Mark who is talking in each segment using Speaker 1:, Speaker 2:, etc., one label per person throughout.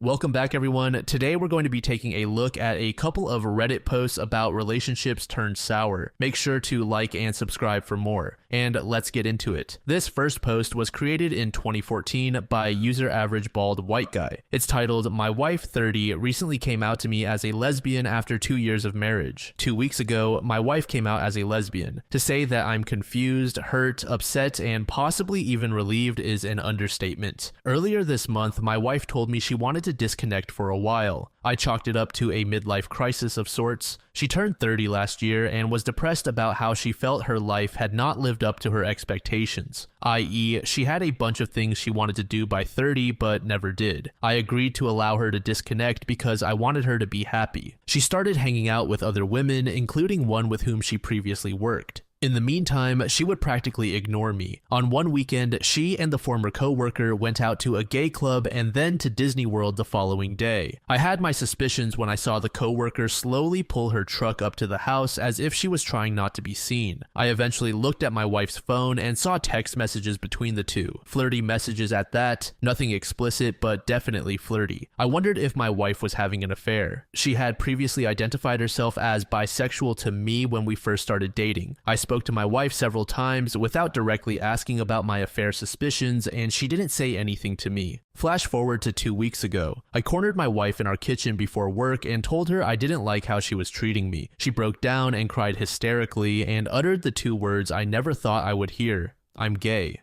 Speaker 1: Welcome back, everyone. Today we're going to be taking a look at a couple of Reddit posts about relationships turned sour. Make sure to like and subscribe for more. And let's get into it. This first post was created in 2014 by user average bald white guy. It's titled, "My wife 30 recently came out to me as a lesbian after 2 years of marriage. 2 weeks ago, my wife came out as a lesbian. To say that I'm confused, hurt, upset, and possibly even relieved is an understatement. Earlier this month, my wife told me she wanted to disconnect for a while. I chalked it up to a midlife crisis of sorts. She turned 30 last year and was depressed about how she felt her life had not lived up to her expectations, i.e., she had a bunch of things she wanted to do by 30 but never did. I agreed to allow her to disconnect because I wanted her to be happy. She started hanging out with other women, including one with whom she previously worked. In the meantime, she would practically ignore me. On one weekend, she and the former co-worker went out to a gay club and then to Disney World the following day. I had my suspicions when I saw the co-worker slowly pull her truck up to the house as if she was trying not to be seen. I eventually looked at my wife's phone and saw text messages between the two. Flirty messages at that, nothing explicit but definitely flirty. I wondered if my wife was having an affair. She had previously identified herself as bisexual to me when we first started dating. I spoke to my wife several times without directly asking about my affair suspicions, and she didn't say anything to me. Flash forward to 2 weeks ago. I cornered my wife in our kitchen before work and told her I didn't like how she was treating me. She broke down and cried hysterically and uttered the two words I never thought I would hear: "I'm gay."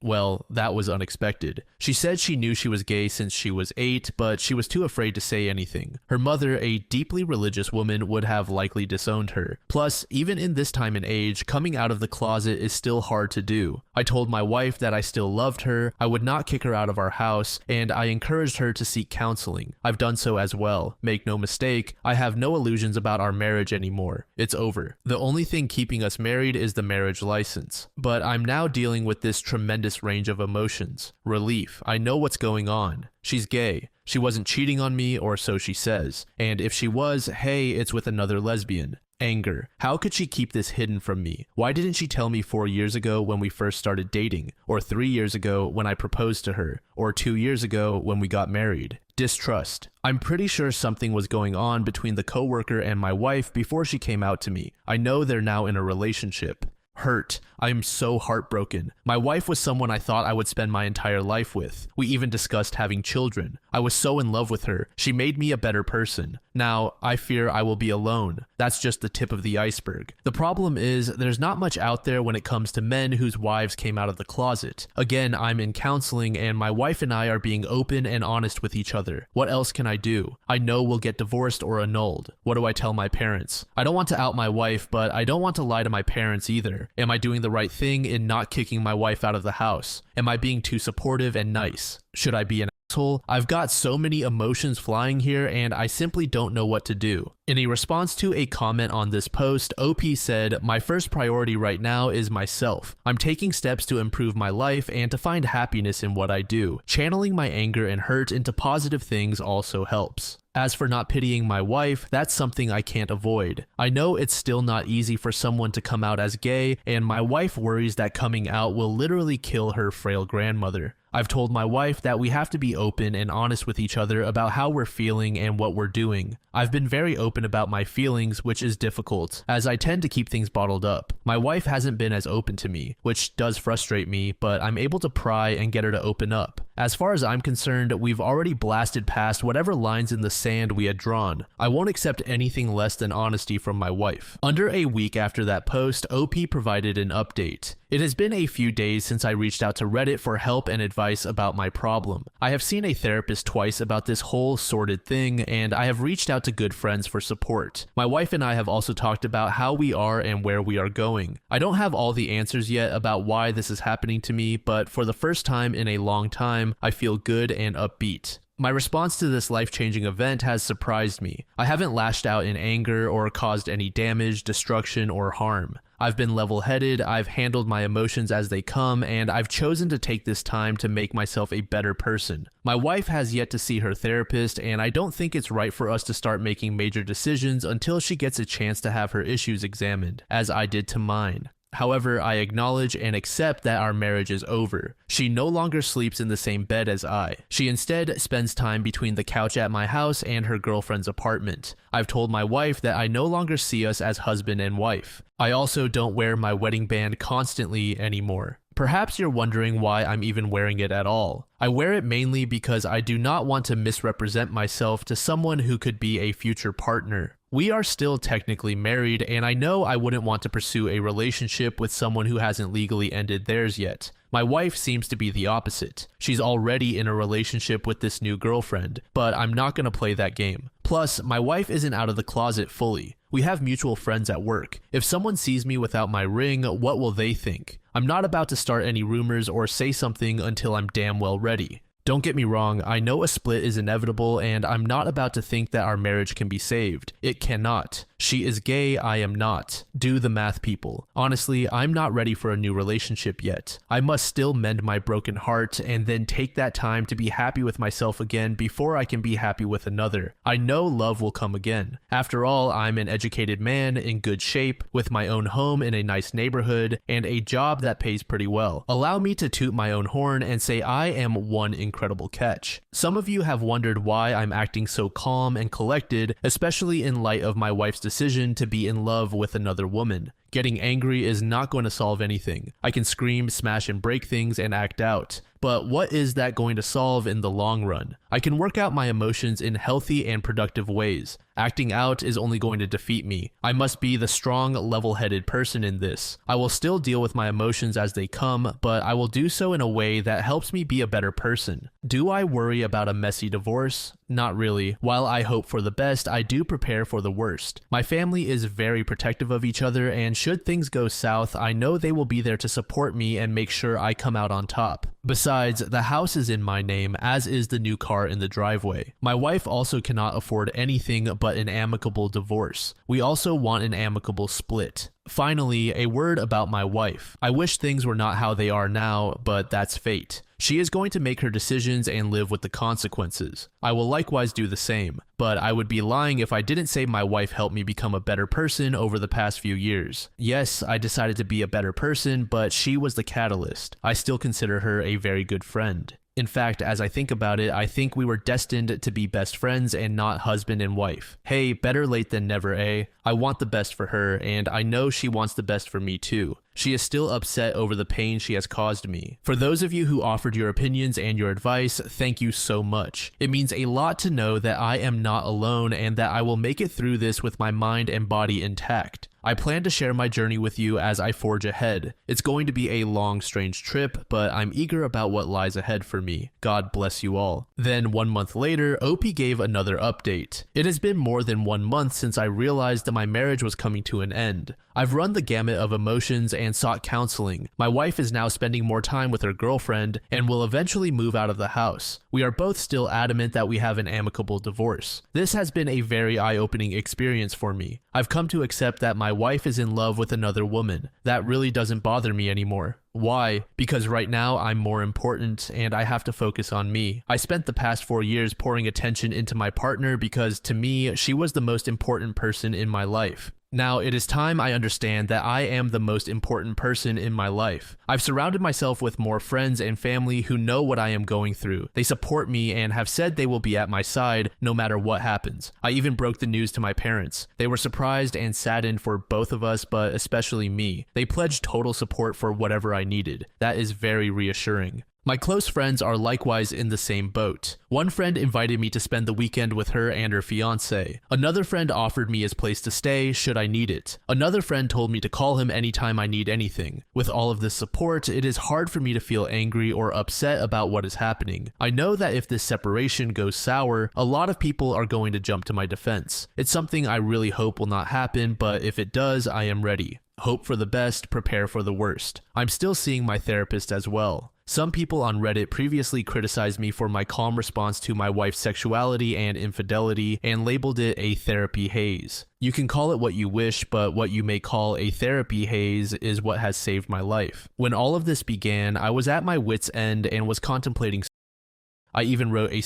Speaker 1: Well, that was unexpected. She said she knew she was gay since she was 8, but she was too afraid to say anything. Her mother, a deeply religious woman, would have likely disowned her. Plus, even in this time and age, coming out of the closet is still hard to do. I told my wife that I still loved her, I would not kick her out of our house, and I encouraged her to seek counseling. I've done so as well. Make no mistake, I have no illusions about our marriage anymore. It's over. The only thing keeping us married is the marriage license. But I'm now dealing with this tremendous range of emotions. Relief. I know what's going on. She's gay. She wasn't cheating on me, or so she says. And if she was, hey, it's with another lesbian. Anger. How could she keep this hidden from me? Why didn't she tell me 4 years ago when we first started dating? Or 3 years ago when I proposed to her? Or 2 years ago when we got married? Distrust. I'm pretty sure something was going on between the coworker and my wife before she came out to me. I know they're now in a relationship. Hurt. I am so heartbroken. My wife was someone I thought I would spend my entire life with. We even discussed having children. I was so in love with her. She made me a better person. Now, I fear I will be alone. That's just the tip of the iceberg. The problem is, there's not much out there when it comes to men whose wives came out of the closet. Again, I'm in counseling and my wife and I are being open and honest with each other. What else can I do? I know we'll get divorced or annulled. What do I tell my parents? I don't want to out my wife, but I don't want to lie to my parents either. Am I doing the right thing in not kicking my wife out of the house? Am I being too supportive and nice? Should I be an asshole? I've got so many emotions flying here and I simply don't know what to do. In a response to a comment on this post, OP said, "My first priority right now is myself. I'm taking steps to improve my life and to find happiness in what I do. Channeling my anger and hurt into positive things also helps. As for not pitying my wife, that's something I can't avoid. I know it's still not easy for someone to come out as gay, and my wife worries that coming out will literally kill her frail grandmother. I've told my wife that we have to be open and honest with each other about how we're feeling and what we're doing. I've been very open about my feelings, which is difficult, as I tend to keep things bottled up. My wife hasn't been as open to me, which does frustrate me, but I'm able to pry and get her to open up. As far as I'm concerned, we've already blasted past whatever lines in the sand we had drawn. I won't accept anything less than honesty from my wife." Under a week after that post, OP provided an update. "It has been a few days since I reached out to Reddit for help and advice about my problem. I have seen a therapist twice about this whole sordid thing, and I have reached out to good friends for support. My wife and I have also talked about how we are and where we are going. I don't have all the answers yet about why this is happening to me, but for the first time in a long time, I feel good and upbeat. My response to this life-changing event has surprised me. I haven't lashed out in anger or caused any damage, destruction, or harm. I've been level-headed, I've handled my emotions as they come, and I've chosen to take this time to make myself a better person. My wife has yet to see her therapist, and I don't think it's right for us to start making major decisions until she gets a chance to have her issues examined, as I did to mine. However, I acknowledge and accept that our marriage is over. She no longer sleeps in the same bed as I. She instead spends time between the couch at my house and her girlfriend's apartment. I've told my wife that I no longer see us as husband and wife. I also don't wear my wedding band constantly anymore. Perhaps you're wondering why I'm even wearing it at all. I wear it mainly because I do not want to misrepresent myself to someone who could be a future partner. We are still technically married, and I know I wouldn't want to pursue a relationship with someone who hasn't legally ended theirs yet. My wife seems to be the opposite. She's already in a relationship with this new girlfriend, but I'm not going to play that game. Plus, my wife isn't out of the closet fully. We have mutual friends at work. If someone sees me without my ring, what will they think? I'm not about to start any rumors or say something until I'm damn well ready. Don't get me wrong, I know a split is inevitable, and I'm not about to think that our marriage can be saved. It cannot. She is gay, I am not. Do the math, people. Honestly, I'm not ready for a new relationship yet. I must still mend my broken heart and then take that time to be happy with myself again before I can be happy with another. I know love will come again. After all, I'm an educated man in good shape, with my own home in a nice neighborhood, and a job that pays pretty well. Allow me to toot my own horn and say I am one incredible catch. Some of you have wondered why I'm acting so calm and collected, especially in light of my wife's decision to be in love with another woman. Getting angry is not going to solve anything. I can scream, smash, and break things and act out. But what is that going to solve in the long run? I can work out my emotions in healthy and productive ways. Acting out is only going to defeat me. I must be the strong, level-headed person in this. I will still deal with my emotions as they come, but I will do so in a way that helps me be a better person. Do I worry about a messy divorce? Not really. While I hope for the best, I do prepare for the worst. My family is very protective of each other, and should things go south, I know they will be there to support me and make sure I come out on top. Besides, the house is in my name, as is the new car in the driveway. My wife also cannot afford anything but an amicable divorce. We also want an amicable split. Finally, a word about my wife. I wish things were not how they are now, but that's fate. She is going to make her decisions and live with the consequences. I will likewise do the same, but I would be lying if I didn't say my wife helped me become a better person over the past few years. Yes, I decided to be a better person, but she was the catalyst. I still consider her a very good friend. In fact, as I think about it, I think we were destined to be best friends and not husband and wife. Hey, better late than never, eh? I want the best for her, and I know she wants the best for me too. She is still upset over the pain she has caused me. For those of you who offered your opinions and your advice, thank you so much. It means a lot to know that I am not alone and that I will make it through this with my mind and body intact. I plan to share my journey with you as I forge ahead. It's going to be a long, strange trip, but I'm eager about what lies ahead for me. God bless you all. Then 1 month later, OP gave another update. It has been more than 1 month since I realized that my marriage was coming to an end. I've run the gamut of emotions and sought counseling. My wife is now spending more time with her girlfriend and will eventually move out of the house. We are both still adamant that we have an amicable divorce. This has been a very eye-opening experience for me. I've come to accept that my wife is in love with another woman. That really doesn't bother me anymore. Why? Because right now I'm more important and I have to focus on me. I spent the past 4 years pouring attention into my partner because to me, she was the most important person in my life. Now, it is time I understand that I am the most important person in my life. I've surrounded myself with more friends and family who know what I am going through. They support me and have said they will be at my side no matter what happens. I even broke the news to my parents. They were surprised and saddened for both of us, but especially me. They pledged total support for whatever I needed. That is very reassuring. My close friends are likewise in the same boat. One friend invited me to spend the weekend with her and her fiancé. Another friend offered me his place to stay should I need it. Another friend told me to call him anytime I need anything. With all of this support, it is hard for me to feel angry or upset about what is happening. I know that if this separation goes sour, a lot of people are going to jump to my defense. It's something I really hope will not happen, but if it does, I am ready. Hope for the best, prepare for the worst. I'm still seeing my therapist as well. Some people on Reddit previously criticized me for my calm response to my wife's sexuality and infidelity and labeled it a therapy haze. You can call it what you wish, but what you may call a therapy haze is what has saved my life. When all of this began, I was at my wit's end and was contemplating. I even wrote a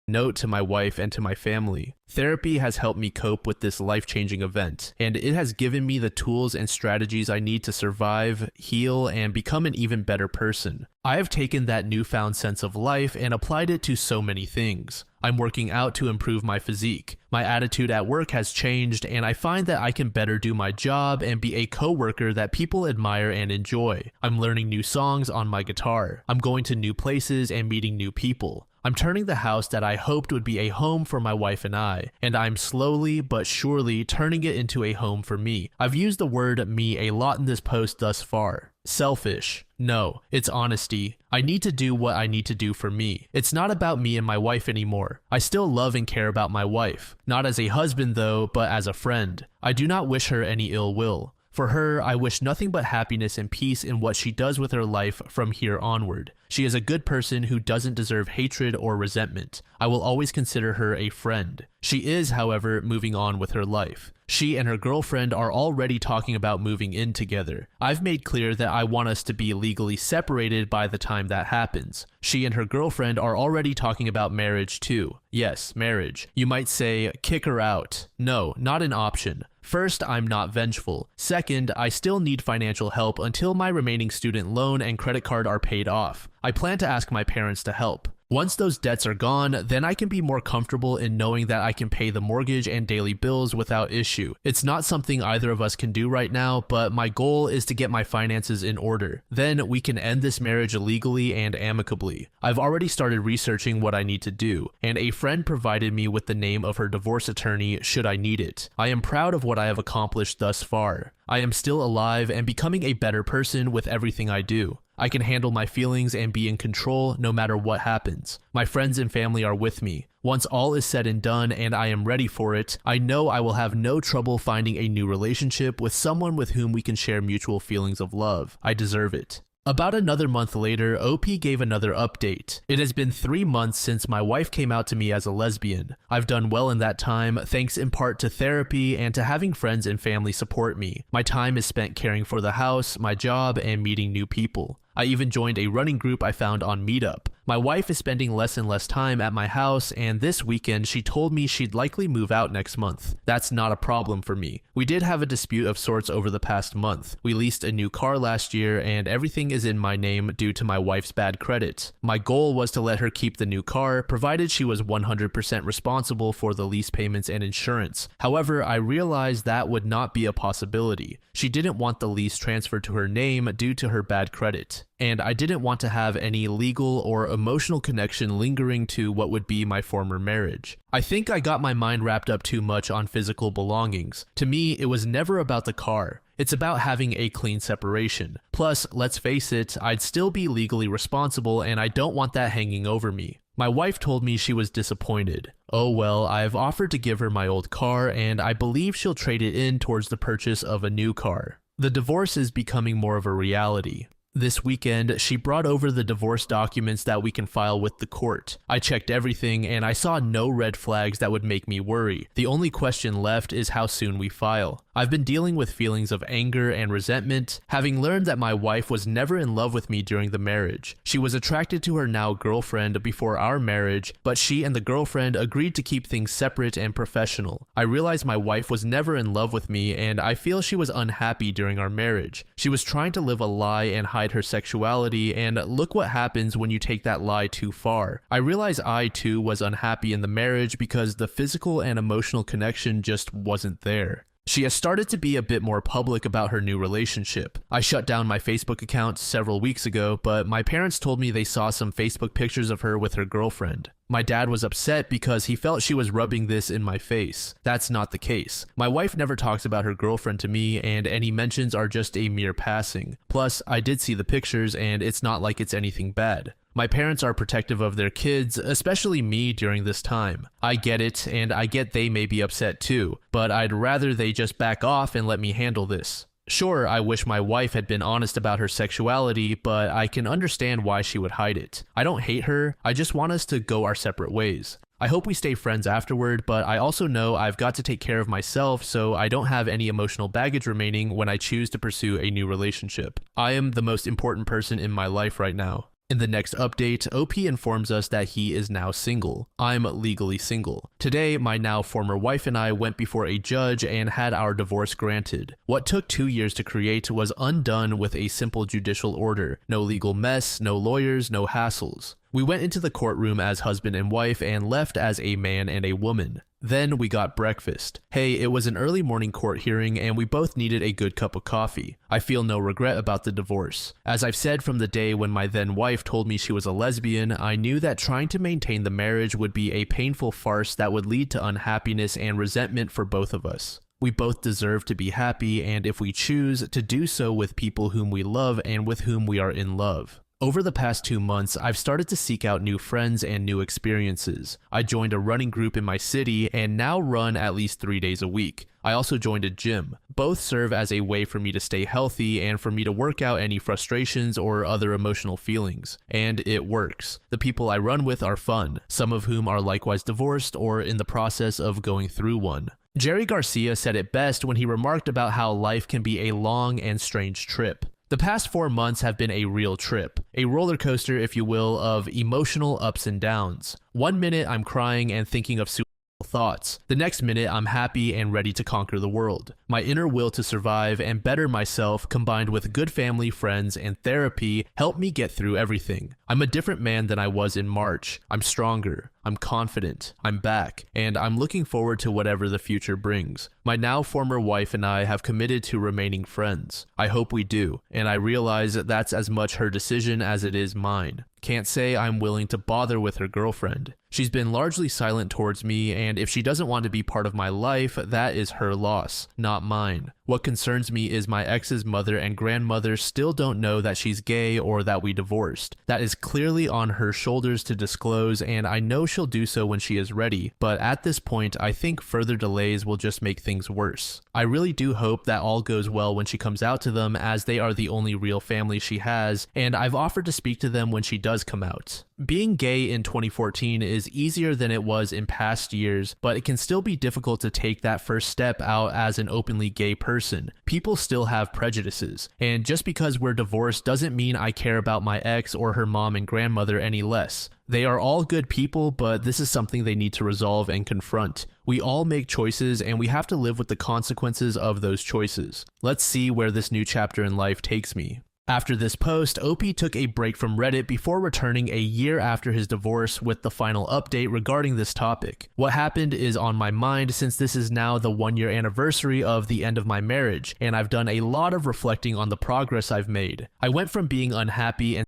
Speaker 1: Note to my wife and to my family. Therapy has helped me cope with this life-changing event, and it has given me the tools and strategies I need to survive, heal, and become an even better person. I have taken that newfound sense of life and applied it to so many things. I'm working out to improve my physique. My attitude at work has changed, and I find that I can better do my job and be a coworker that people admire and enjoy. I'm learning new songs on my guitar. I'm going to new places and meeting new people. I'm turning the house that I hoped would be a home for my wife and I'm slowly but surely turning it into a home for me. I've used the word me a lot in this post thus far. Selfish. No, it's honesty. I need to do what I need to do for me. It's not about me and my wife anymore. I still love and care about my wife. Not as a husband though, but as a friend. I do not wish her any ill will. For her, I wish nothing but happiness and peace in what she does with her life from here onward. She is a good person who doesn't deserve hatred or resentment. I will always consider her a friend. She is, however, moving on with her life. She and her girlfriend are already talking about moving in together. I've made clear that I want us to be legally separated by the time that happens. She and her girlfriend are already talking about marriage too. Yes, marriage. You might say, kick her out. No, not an option. First, I'm not vengeful. Second, I still need financial help until my remaining student loan and credit card are paid off. I plan to ask my parents to help. Once those debts are gone, then I can be more comfortable in knowing that I can pay the mortgage and daily bills without issue. It's not something either of us can do right now, but my goal is to get my finances in order. Then we can end this marriage legally and amicably. I've already started researching what I need to do, and a friend provided me with the name of her divorce attorney should I need it. I am proud of what I have accomplished thus far. I am still alive and becoming a better person with everything I do. I can handle my feelings and be in control no matter what happens. My friends and family are with me. Once all is said and done and I am ready for it, I know I will have no trouble finding a new relationship with someone with whom we can share mutual feelings of love. I deserve it. About another month later, OP gave another update. It has been 3 months since my wife came out to me as a lesbian. I've done well in that time, thanks in part to therapy and to having friends and family support me. My time is spent caring for the house, my job, and meeting new people. I even joined a running group I found on Meetup. My wife is spending less and less time at my house, and this weekend she told me she'd likely move out next month. That's not a problem for me. We did have a dispute of sorts over the past month. We leased a new car last year, and everything is in my name due to my wife's bad credit. My goal was to let her keep the new car, provided she was 100% responsible for the lease payments and insurance. However, I realized that would not be a possibility. She didn't want the lease transferred to her name due to her bad credit. And I didn't want to have any legal or emotional connection lingering to what would be my former marriage. I think I got my mind wrapped up too much on physical belongings. To me, it was never about the car. It's about having a clean separation. Plus, let's face it, I'd still be legally responsible and I don't want that hanging over me. My wife told me she was disappointed. Oh well, I've offered to give her my old car and I believe she'll trade it in towards the purchase of a new car. The divorce is becoming more of a reality. This weekend, she brought over the divorce documents that we can file with the court. I checked everything and I saw no red flags that would make me worry. The only question left is how soon we file. I've been dealing with feelings of anger and resentment, having learned that my wife was never in love with me during the marriage. She was attracted to her now girlfriend before our marriage, but she and the girlfriend agreed to keep things separate and professional. I realized my wife was never in love with me and I feel she was unhappy during our marriage. She was trying to live a lie and hide her sexuality, and look what happens when you take that lie too far. I realized I too was unhappy in the marriage because the physical and emotional connection just wasn't there. She has started to be a bit more public about her new relationship. I shut down my Facebook account several weeks ago, but my parents told me they saw some Facebook pictures of her with her girlfriend. My dad was upset because he felt she was rubbing this in my face. That's not the case. My wife never talks about her girlfriend to me, and any mentions are just a mere passing. Plus, I did see the pictures, and it's not like it's anything bad. My parents are protective of their kids, especially me during this time. I get it, and I get they may be upset too, but I'd rather they just back off and let me handle this. Sure, I wish my wife had been honest about her sexuality, but I can understand why she would hide it. I don't hate her, I just want us to go our separate ways. I hope we stay friends afterward, but I also know I've got to take care of myself so I don't have any emotional baggage remaining when I choose to pursue a new relationship. I am the most important person in my life right now. In the next update, OP informs us that he is now single. I'm legally single. Today, my now former wife and I went before a judge and had our divorce granted. What took 2 years to create was undone with a simple judicial order. No legal mess, no lawyers, no hassles. We went into the courtroom as husband and wife and left as a man and a woman. Then we got breakfast. Hey, it was an early morning court hearing and we both needed a good cup of coffee. I feel no regret about the divorce. As I've said from the day when my then wife told me she was a lesbian, I knew that trying to maintain the marriage would be a painful farce that would lead to unhappiness and resentment for both of us. We both deserve to be happy, and if we choose, to do so with people whom we love and with whom we are in love. Over the past 2 months, I've started to seek out new friends and new experiences. I joined a running group in my city and now run at least 3 days a week. I also joined a gym. Both serve as a way for me to stay healthy and for me to work out any frustrations or other emotional feelings. And it works. The people I run with are fun, some of whom are likewise divorced or in the process of going through one. Jerry Garcia said it best when he remarked about how life can be a long and strange trip. The past 4 months have been a real trip, a roller coaster, if you will, of emotional ups and downs. 1 minute I'm crying and thinking of suicidal thoughts. The next minute I'm happy and ready to conquer the world. My inner will to survive and better myself, combined with good family, friends, and therapy, helped me get through everything. I'm a different man than I was in March. I'm stronger. I'm confident, I'm back, and I'm looking forward to whatever the future brings. My now former wife and I have committed to remaining friends. I hope we do, and I realize that that's as much her decision as it is mine. Can't say I'm willing to bother with her girlfriend. She's been largely silent towards me, and if she doesn't want to be part of my life, that is her loss, not mine. What concerns me is my ex's mother and grandmother still don't know that she's gay or that we divorced. That is clearly on her shoulders to disclose, and I know she'll do so when she is ready, but at this point, I think further delays will just make things worse. I really do hope that all goes well when she comes out to them, as they are the only real family she has, and I've offered to speak to them when she does come out. Being gay in 2014 is easier than it was in past years, but it can still be difficult to take that first step out as an openly gay person. People still have prejudices, and just because we're divorced doesn't mean I care about my ex or her mom and grandmother any less. They are all good people, but this is something they need to resolve and confront. We all make choices, and we have to live with the consequences of those choices. Let's see where this new chapter in life takes me. After this post, OP took a break from Reddit before returning a year after his divorce with the final update regarding this topic. What happened is on my mind since this is now the 1-year anniversary of the end of my marriage, and I've done a lot of reflecting on the progress I've made. I went from being unhappy and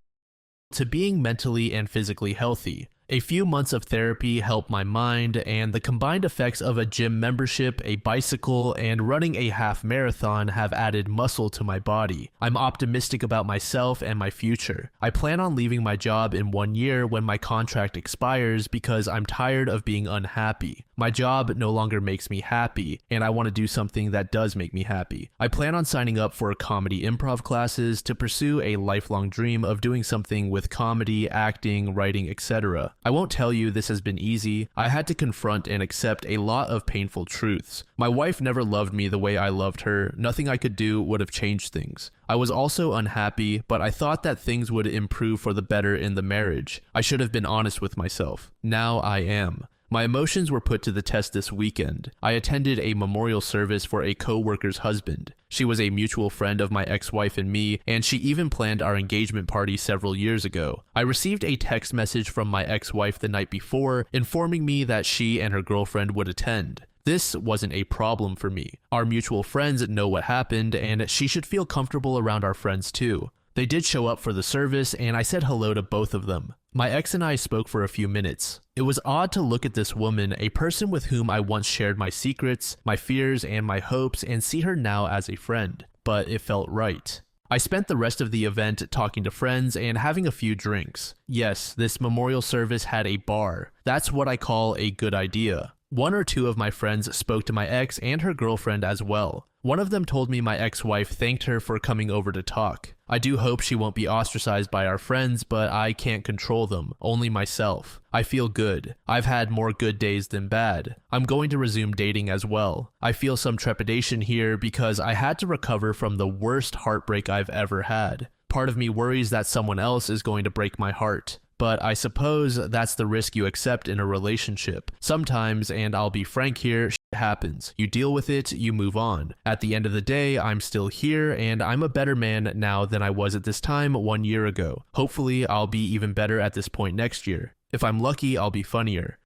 Speaker 1: to being mentally and physically healthy. A few months of therapy helped my mind, and the combined effects of a gym membership, a bicycle, and running a half marathon have added muscle to my body. I'm optimistic about myself and my future. I plan on leaving my job in 1 year when my contract expires because I'm tired of being unhappy. My job no longer makes me happy, and I want to do something that does make me happy. I plan on signing up for comedy improv classes to pursue a lifelong dream of doing something with comedy, acting, writing, etc. I won't tell you this has been easy. I had to confront and accept a lot of painful truths. My wife never loved me the way I loved her. Nothing I could do would have changed things. I was also unhappy, but I thought that things would improve for the better in the marriage. I should have been honest with myself. Now I am. My emotions were put to the test this weekend. I attended a memorial service for a co-worker's husband. She was a mutual friend of my ex-wife and me, and she even planned our engagement party several years ago. I received a text message from my ex-wife the night before, informing me that she and her girlfriend would attend. This wasn't a problem for me. Our mutual friends know what happened, and she should feel comfortable around our friends too. They did show up for the service, and I said hello to both of them. My ex and I spoke for a few minutes. It was odd to look at this woman, a person with whom I once shared my secrets, my fears, and my hopes, and see her now as a friend. But it felt right. I spent the rest of the event talking to friends and having a few drinks. Yes, this memorial service had a bar. That's what I call a good idea. 1 or 2 of my friends spoke to my ex and her girlfriend as well. One of them told me my ex-wife thanked her for coming over to talk. I do hope she won't be ostracized by our friends, but I can't control them, only myself. I feel good. I've had more good days than bad. I'm going to resume dating as well. I feel some trepidation here because I had to recover from the worst heartbreak I've ever had. Part of me worries that someone else is going to break my heart. But I suppose that's the risk you accept in a relationship. Sometimes, and I'll be frank here, shit happens. You deal with it, you move on. At the end of the day, I'm still here, and I'm a better man now than I was at this time 1 year ago. Hopefully, I'll be even better at this point next year. If I'm lucky, I'll be funnier.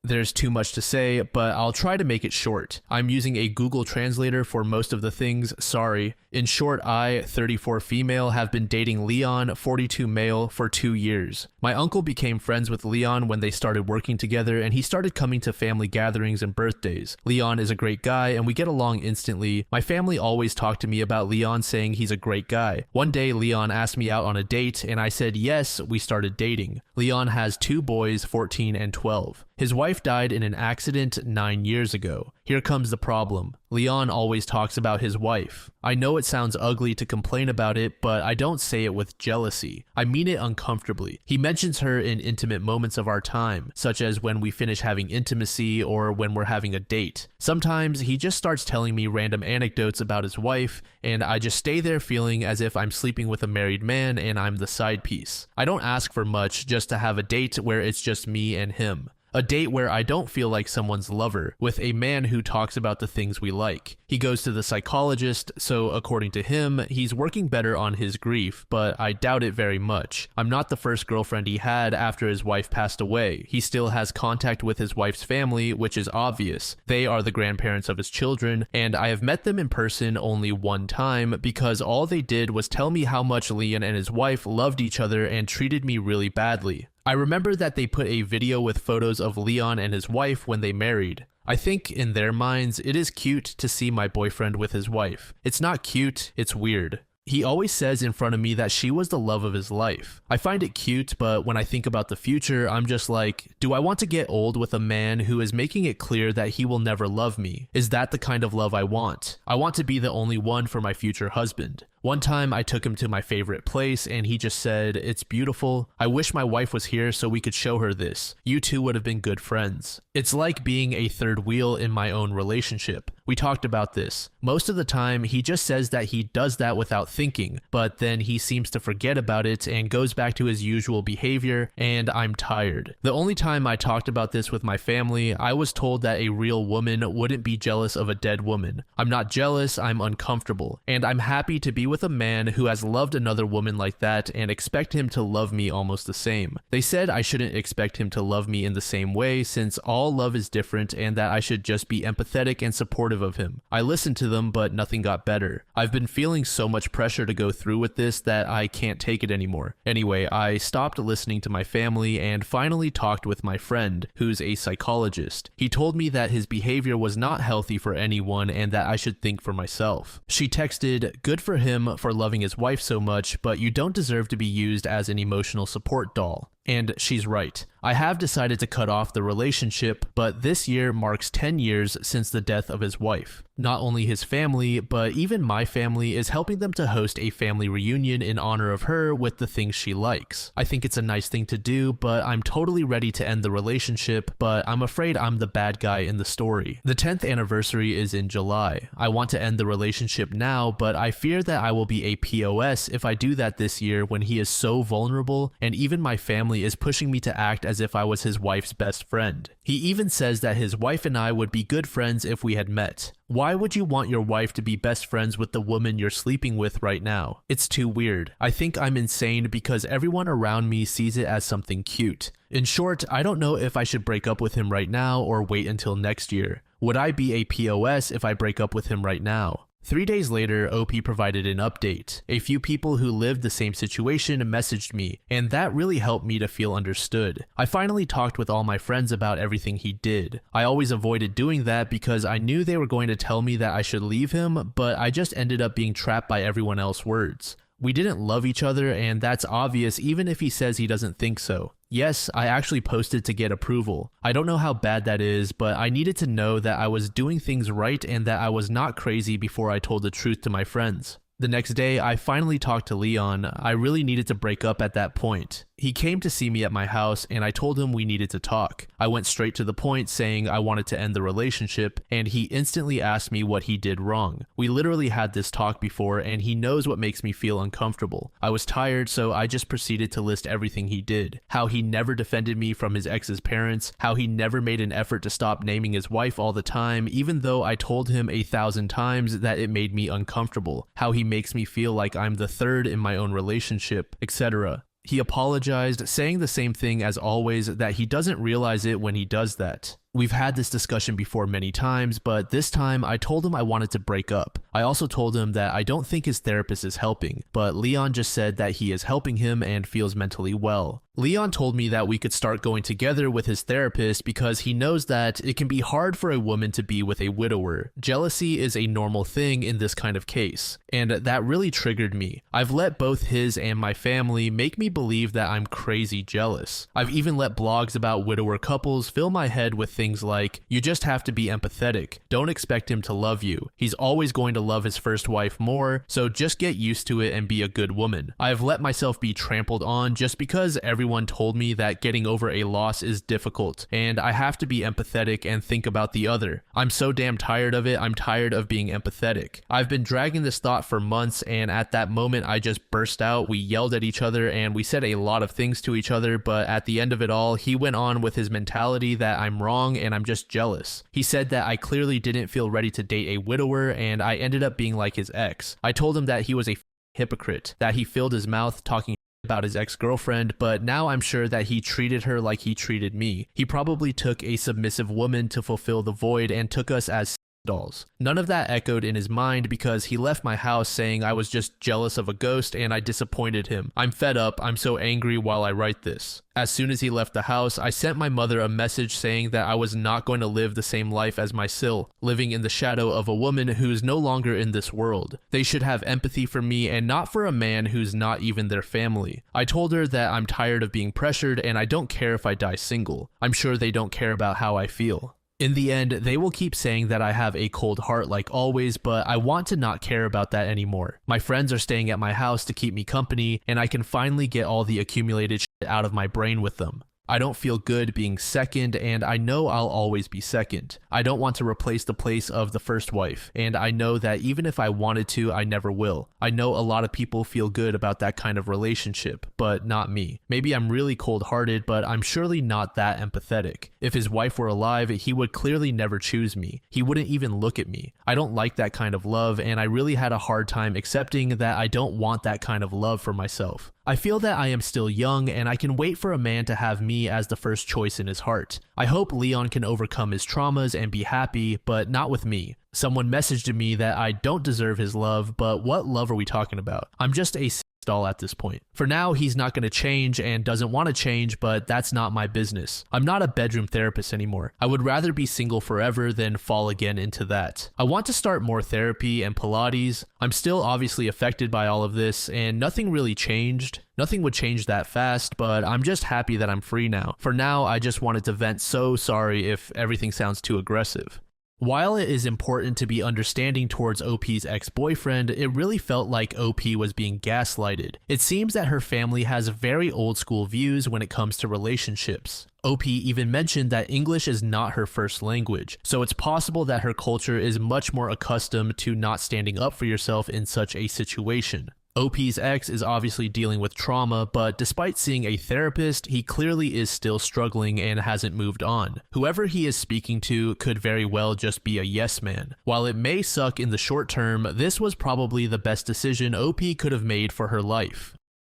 Speaker 1: There's too much to say, but I'll try to make it short. I'm using a Google translator for most of the things, sorry. In short, I, 34 female, have been dating Leon, 42 male, for 2 years. My uncle became friends with Leon when they started working together, and he started coming to family gatherings and birthdays. Leon is a great guy, and we get along instantly. My family always talked to me about Leon, saying he's a great guy. One day, Leon asked me out on a date, and I said yes, we started dating. Leon has 2 boys, 14 and 12. His wife died in an accident 9 years ago. Here comes the problem. Leon always talks about his wife. I know it sounds ugly to complain about it, but I don't say it with jealousy. I mean it uncomfortably. He mentions her in intimate moments of our time, such as when we finish having intimacy or when we're having a date. Sometimes he just starts telling me random anecdotes about his wife, and I just stay there feeling as if I'm sleeping with a married man and I'm the side piece. I don't ask for much, just to have a date where it's just me and him. A date where I don't feel like someone's lover, with a man who talks about the things we like. He goes to the psychologist, so according to him, he's working better on his grief, but I doubt it very much. I'm not the first girlfriend he had after his wife passed away. He still has contact with his wife's family, which is obvious. They are the grandparents of his children, and I have met them in person only one time because all they did was tell me how much Leon and his wife loved each other and treated me really badly. I remember that they put a video with photos of Leon and his wife when they married. I think in their minds, it is cute to see my boyfriend with his wife. It's not cute, it's weird. He always says in front of me that she was the love of his life. I find it cute, but when I think about the future, I'm just like, do I want to get old with a man who is making it clear that he will never love me? Is that the kind of love I want? I want to be the only one for my future husband. One time I took him to my favorite place and he just said, "It's beautiful. I wish my wife was here so we could show her this. You two would have been good friends." It's like being a third wheel in my own relationship. We talked about this. Most of the time he just says that he does that without thinking, but then he seems to forget about it and goes back to his usual behavior, and I'm tired. The only time I talked about this with my family, I was told that a real woman wouldn't be jealous of a dead woman. I'm not jealous, I'm uncomfortable, and I'm happy to be with a man who has loved another woman like that and expect him to love me almost the same. They said I shouldn't expect him to love me in the same way since all love is different and that I should just be empathetic and supportive of him. I listened to them, but nothing got better. I've been feeling so much pressure to go through with this that I can't take it anymore. Anyway, I stopped listening to my family and finally talked with my friend, who's a psychologist. He told me that his behavior was not healthy for anyone and that I should think for myself. She texted, "Good for him for loving his wife so much, but you don't deserve to be used as an emotional support doll." And she's right. I have decided to cut off the relationship, but this year marks 10 years since the death of his wife. Not only his family, but even my family is helping them to host a family reunion in honor of her with the things she likes. I think it's a nice thing to do, but I'm totally ready to end the relationship, but I'm afraid I'm the bad guy in the story. The 10th anniversary is in July. I want to end the relationship now, but I fear that I will be a POS if I do that this year when he is so vulnerable, and even my family is pushing me to act as if I was his wife's best friend. He even says that his wife and I would be good friends if we had met. Why would you want your wife to be best friends with the woman you're sleeping with right now? It's too weird. I think I'm insane because everyone around me sees it as something cute. In short, I don't know if I should break up with him right now or wait until next year. Would I be a POS if I break up with him right now? 3 days later, OP provided an update. A few people who lived the same situation messaged me, and that really helped me to feel understood. I finally talked with all my friends about everything he did. I always avoided doing that because I knew they were going to tell me that I should leave him, but I just ended up being trapped by everyone else's words. We didn't love each other, and that's obvious even if he says he doesn't think so. Yes, I actually posted to get approval. I don't know how bad that is, but I needed to know that I was doing things right and that I was not crazy before I told the truth to my friends. The next day, I finally talked to Leon. I really needed to break up at that point. He came to see me at my house and I told him we needed to talk. I went straight to the point saying I wanted to end the relationship and he instantly asked me what he did wrong. We literally had this talk before and he knows what makes me feel uncomfortable. I was tired so I just proceeded to list everything he did. How he never defended me from his ex's parents, how he never made an effort to stop naming his wife all the time even though I told him 1,000 times that it made me uncomfortable, how he makes me feel like I'm the third in my own relationship, etc. He apologized, saying the same thing as always, that he doesn't realize it when he does that. We've had this discussion before many times, but this time I told him I wanted to break up. I also told him that I don't think his therapist is helping, but Leon just said that he is helping him and feels mentally well. Leon told me that we could start going together with his therapist because he knows that it can be hard for a woman to be with a widower. Jealousy is a normal thing in this kind of case, and that really triggered me. I've let both his and my family make me believe that I'm crazy jealous. I've even let blogs about widower couples fill my head with things like, you just have to be empathetic, don't expect him to love you, he's always going to love his first wife more, so just get used to it and be a good woman. I've let myself be trampled on just because everyone told me that getting over a loss is difficult, and I have to be empathetic and think about the other. I'm so damn tired of it, I'm tired of being empathetic. I've been dragging this thought for months, and at that moment I just burst out. We yelled at each other and we said a lot of things to each other, but at the end of it all, he went on with his mentality that I'm wrong and I'm just jealous. He said that I clearly didn't feel ready to date a widower and I ended up being like his ex. I told him that he was a hypocrite, that he filled his mouth talking about his ex-girlfriend, but now I'm sure that he treated her like he treated me. He probably took a submissive woman to fulfill the void and took us as dolls. None of that echoed in his mind because he left my house saying I was just jealous of a ghost and I disappointed him. I'm fed up, I'm so angry while I write this. As soon as he left the house, I sent my mother a message saying that I was not going to live the same life as my Sil, living in the shadow of a woman who is no longer in this world. They should have empathy for me and not for a man who's not even their family. I told her that I'm tired of being pressured and I don't care if I die single. I'm sure they don't care about how I feel. In the end, they will keep saying that I have a cold heart like always, but I want to not care about that anymore. My friends are staying at my house to keep me company, and I can finally get all the accumulated shit out of my brain with them. I don't feel good being second, and I know I'll always be second. I don't want to replace the place of the first wife, and I know that even if I wanted to, I never will. I know a lot of people feel good about that kind of relationship, but not me. Maybe I'm really cold-hearted, but I'm surely not that empathetic. If his wife were alive, he would clearly never choose me. He wouldn't even look at me. I don't like that kind of love, and I really had a hard time accepting that I don't want that kind of love for myself. I feel that I am still young and I can wait for a man to have me as the first choice in his heart. I hope Leon can overcome his traumas and be happy, but not with me. Someone messaged me that I don't deserve his love, but what love are we talking about? I'm just a doll at this point. For now, he's not going to change and doesn't want to change, but that's not my business. I'm not a bedroom therapist anymore. I would rather be single forever than fall again into that. I want to start more therapy and Pilates. I'm still obviously affected by all of this and nothing really changed. Nothing would change that fast, but I'm just happy that I'm free now. For now, I just wanted to vent. So sorry if everything sounds too aggressive. While it is important to be understanding towards OP's ex-boyfriend, it really felt like OP was being gaslighted. It seems that her family has very old school views when it comes to relationships. OP even mentioned that English is not her first language, so it's possible that her culture is much more accustomed to not standing up for yourself in such a situation. OP's ex is obviously dealing with trauma, but despite seeing a therapist, he clearly is still struggling and hasn't moved on. Whoever he is speaking to could very well just be a yes man. While it may suck in the short term, this was probably the best decision OP could have made for her life.